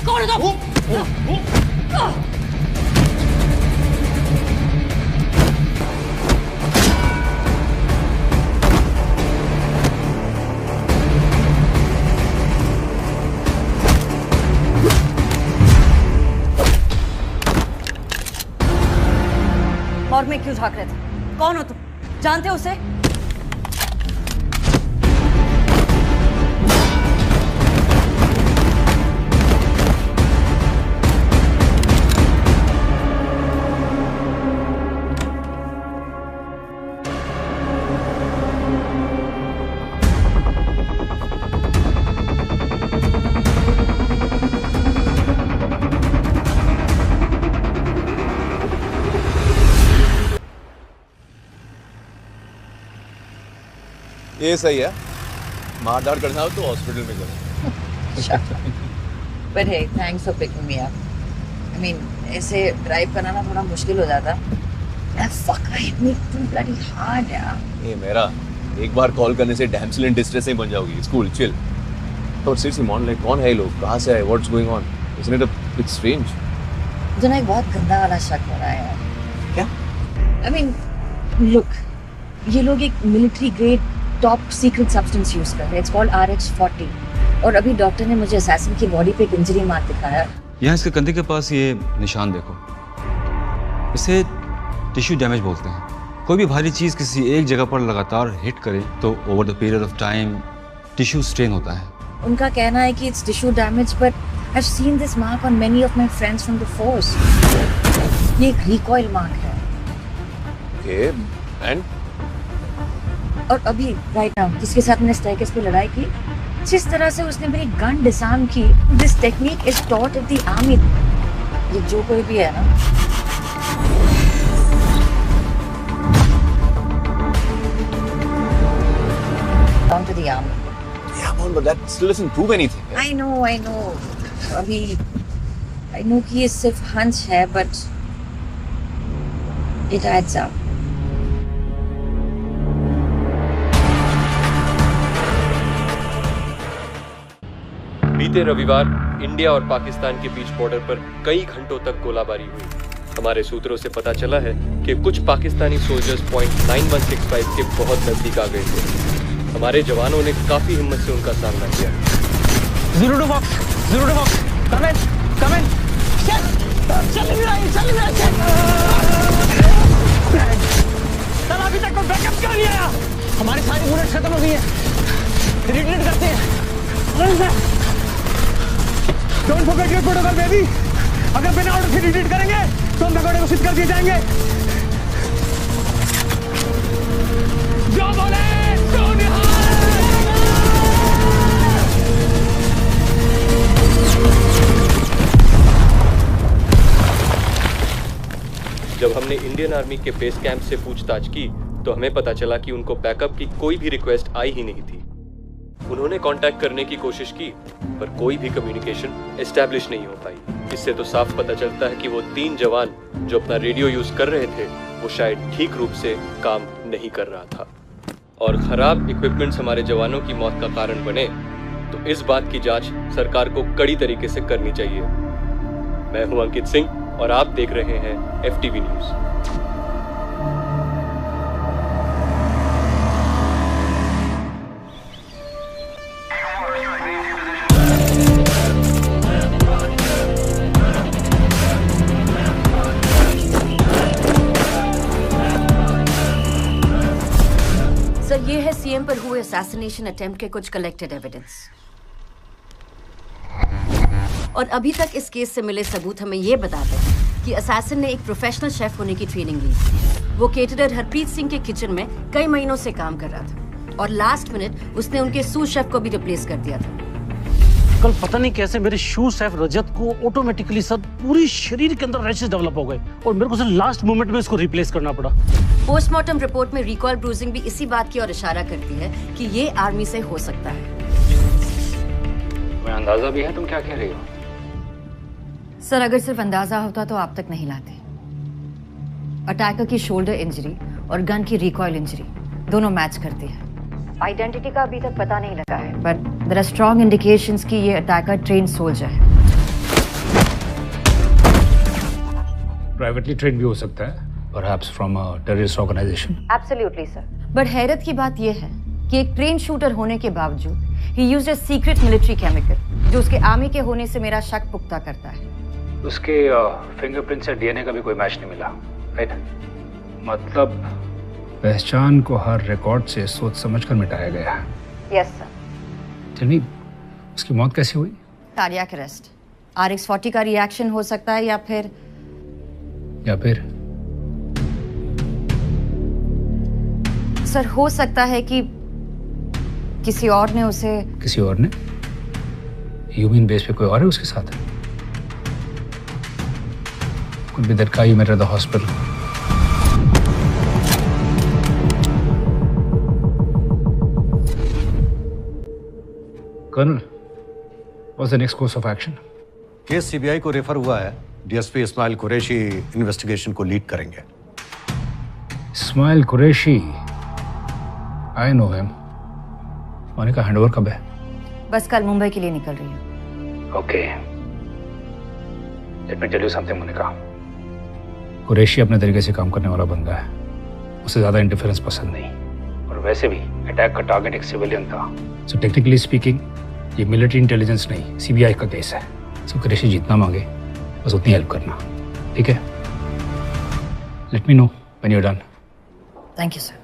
कौन है तुम? और मैं क्यों झांक रहे थे? कौन हो तुम? जानते हो उसे? ये सही है, मारधाड़ करना हो तो हॉस्पिटल में करो। But hey, thanks for picking me up. I mean, ऐसे ड्राइव करना ना थोड़ा मुश्किल हो जाता। That fucker hit me too bloody hard, यार। ये मेरा एक बार कॉल करने से डैम्सेल इन डिस्ट्रेस नहीं बन जाओगी। Cool, chill. और seriously man, like कौन है ये लोग? कहाँ से आए? What's going on? Isn't it a bit strange? मुझे ना एक बहुत गंदा वाला शक हो रहा है यार। क्या? I mean, look, ये लोग एक military grade top secret substance use कर रहे हैं। इट्स कॉल्ड RH40 और अभी डॉक्टर ने मुझे असैसिन की बॉडी पे एक इंजरी मार्क दिखाया। यहाँ इसके कंधे के पास ये निशान देखो, इसे टिश्यू डैमेज बोलते हैं। कोई भी भारी चीज किसी एक जगह पर लगातार हिट करे तो over the period of time tissue strain होता है। उनका कहना है कि it's tissue damage but I have seen this mark on many of my friends from the force. ये एक रिकॉइल मार्क है। Okay, and? और अभी राइट नाउ जिसके साथ मैंने स्टेयरकेस पे लड़ाई की, जिस तरह से उसने मेरी गन डिसआर्म की, this technique is taught in the army. ये जो कोई भी है ना, down to the army. Yeah, man, but that still doesn't prove anything. I know. अभी I know कि ये सिर्फ हंच है, but it adds up. बीते रविवार इंडिया और पाकिस्तान के बीच बॉर्डर पर कई घंटों तक गोलाबारी हुई। हमारे सूत्रों से पता चला है कि कुछ पाकिस्तानी सोल्जर्स पॉइंट 9165 के बहुत नजदीक आ गए थे। हमारे जवानों ने काफी हिम्मत से उनका सामना किया। 0 to box, come in, चल अभी तक तो बैकअप कर लिया। हमारी सारी बुलेट खत्म हो गई है, रिट्रीट करते हैं। Don't forget your protocol, baby. अगर बिना ऑर्डर से रिट्रीट करेंगे तो हम भगोड़े घोषित कर दिए जाएंगे। जो बोले सो निहाल। जब हमने इंडियन आर्मी के बेस कैंप से पूछताछ की तो हमें पता चला कि उनको बैकअप की कोई भी रिक्वेस्ट आई ही नहीं थी। उन्होंने कांटेक्ट करने की कोशिश की पर कोई भी कम्युनिकेशन एस्टैब्लिश नहीं हो पाई। इससे तो साफ पता चलता है कि वो 3 जवान जो अपना रेडियो यूज कर रहे थे वो शायद ठीक रूप से काम नहीं कर रहा था। और खराब इक्विपमेंट्स हमारे जवानों की मौत का कारण बने तो इस बात की जांच सरकार को कड़ी तरीके से करनी चाहिए। मैं हूं अंकित सिंह और आप देख रहे हैं FTV न्यूज। सर, ये है सीएम पर हुए असैसिनेशन अटेम्प्ट के कुछ कलेक्टेड एविडेंस। और अभी तक इस केस से मिले सबूत हमें ये बताते हैं कि असैसिन ने एक प्रोफेशनल शेफ होने की ट्रेनिंग ली। वो केटरर हरप्रीत सिंह के किचन में कई महीनों से काम कर रहा था और लास्ट मिनट उसने उनके सूस शेफ को भी रिप्लेस कर दिया था। कल पता नहीं कैसे मेरे शू शेफ रजत को ऑटोमेटिकली सर पूरी शरीर के अंदर रैशेस डेवलप हो गए और मेरे को सर लास्ट मोमेंट में इसको रिप्लेस करना पड़ा। पोस्टमार्टम रिपोर्ट में रिकॉल ब्रूजिंग भी इसी बात की ओर इशारा करती है कि ये आर्मी से हो सकता है। तुम्हें अंदाजा भी है तुम क्या कह रही हो? सर, अगर सिर्फ अंदाजा होता तो आप तक नहीं लाते। अटैकर की शोल्डर इंजरी और गन की रिकॉइल इंजरी दोनों मैच करती है। आइडेंटिटी का अभी तक पता नहीं लगा है, but there are strong indications कि ये अटैकर ट्रेन सोल्जर है। प्राइवेटली ट्रेन भी हो सकता है, perhaps from a terrorist organisation. Absolutely sir. But हैरत की बात यह है कि एक ट्रेन शूटर होने के बावजूद ही used a secret military chemical जो उसके आर्मी के होने से मेरा शक पुख्ता करता है। उसके फिंगरप्रिंट से डीएनए का भी कोई मैच नहीं मिला, राइट? मतलब पहचान को हर रिकॉर्ड से सोच समझकर मिटाया गया। Yes sir. चलिए, उसकी मौत कैसे हुई? Cardiac arrest. RX-40 का रिएक्शन हो सकता है या फिर सर हो सकता है कि किसी और ने उसे। किसी और ने? यू मीन बेस पे कोई और है उसके साथ? Could be that guy you met at the hospital. Colonel, what's the next course of action? Case CBI को रेफर हुआ है। डीएसपी इस्माइल कुरैशी इन्वेस्टिगेशन को लीड करेंगे। Ismail Qureshi, I know him. Monica handover कब है? बस कल मुंबई के लिए निकल रही हूँ। Okay, let me tell you something Monica. Qureshi अपने तरीके से काम करने वाला बंदा है, उसे ज्यादा इंटरफेरेंस पसंद नहीं, और वैसे भी अटैक का टारगेट एक सिविलियन था। सो टेक्निकली स्पीकिंग ये मिलिट्री इंटेलिजेंस नहीं, सीबीआई का केस है। सो कुरैशी जितना मांगे बस उतनी हेल्प करना, ठीक है? Let me know when you are done. Thank you sir.